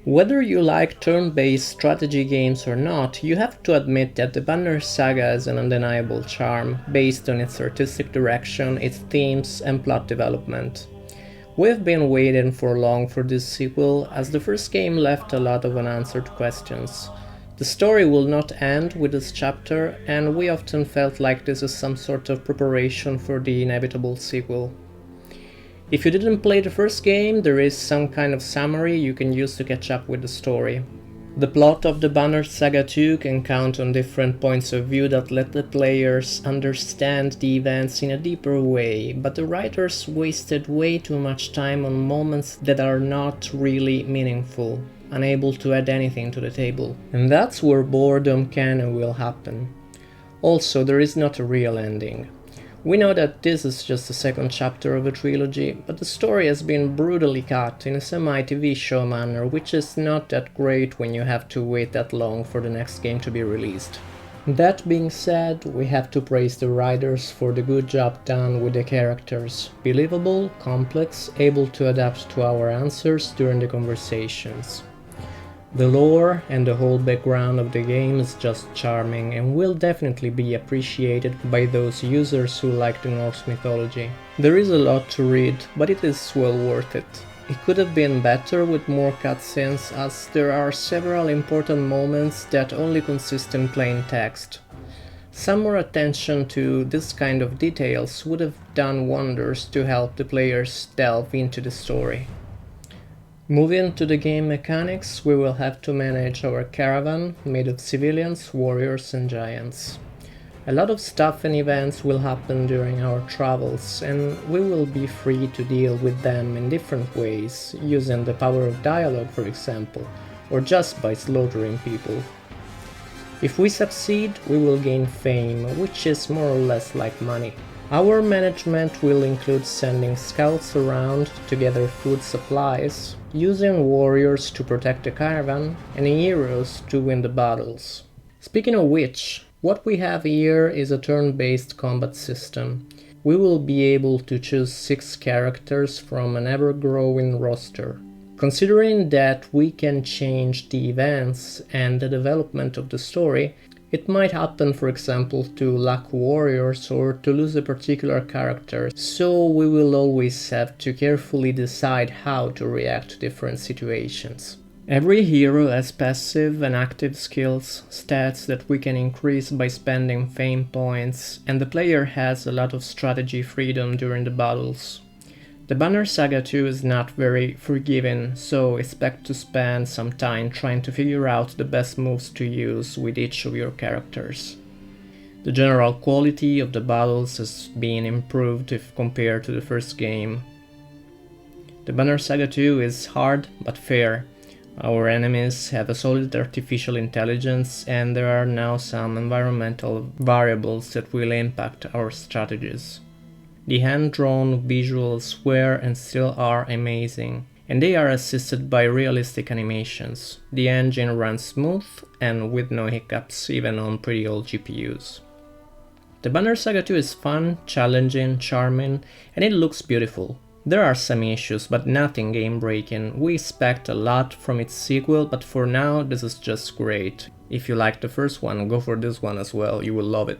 Whether you like turn-based strategy games or not, you have to admit that the Banner Saga has an undeniable charm, based on its artistic direction, its themes, and plot development. We've been waiting for long for this sequel, as the first game left a lot of unanswered questions. The story will not end with this chapter, and we often felt like this is some sort of preparation for the inevitable sequel. If you didn't play the first game, there is some kind of summary you can use to catch up with the story. The plot of the Banner Saga 2 can count on different points of view that let the players understand the events in a deeper way, but the writers wasted way too much time on moments that are not really meaningful, unable to add anything to the table. And that's where boredom can and will happen. Also, there is not a real ending. We know that this is just the second chapter of a trilogy, but the story has been brutally cut in a semi-TV show manner, which is not that great when you have to wait that long for the next game to be released. That being said, we have to praise the writers for the good job done with the characters. Believable, complex, able to adapt to our answers during the conversations. The lore and the whole background of the game is just charming and will definitely be appreciated by those users who like the Norse mythology. There is a lot to read, but it is well worth it. It could have been better with more cutscenes, as there are several important moments that only consist in plain text. Some more attention to this kind of details would have done wonders to help the players delve into the story. Moving to the game mechanics, we will have to manage our caravan made of civilians, warriors and giants. A lot of stuff and events will happen during our travels, and we will be free to deal with them in different ways, using the power of dialogue for example, or just by slaughtering people. If we succeed, we will gain fame, which is more or less like money. Our management will include sending scouts around to gather food supplies, using warriors to protect the caravan, and heroes to win the battles. Speaking of which, what we have here is a turn-based combat system. We will be able to choose 6 characters from an ever-growing roster. Considering that we can change the events and the development of the story, it might happen, for example, to lack warriors or to lose a particular character, so we will always have to carefully decide how to react to different situations. Every hero has passive and active skills, stats that we can increase by spending fame points, and the player has a lot of strategy freedom during the battles. The Banner Saga 2 is not very forgiving, so expect to spend some time trying to figure out the best moves to use with each of your characters. The general quality of the battles has been improved if compared to the first game. The Banner Saga 2 is hard but fair. Our enemies have a solid artificial intelligence, and there are now some environmental variables that will impact our strategies. The hand-drawn visuals were and still are amazing, and they are assisted by realistic animations. The engine runs smooth and with no hiccups, even on pretty old GPUs. The Banner Saga 2 is fun, challenging, charming, and it looks beautiful. There are some issues, but nothing game-breaking. We expect a lot from its sequel, but for now this is just great. If you liked the first one, go for this one as well, you will love it.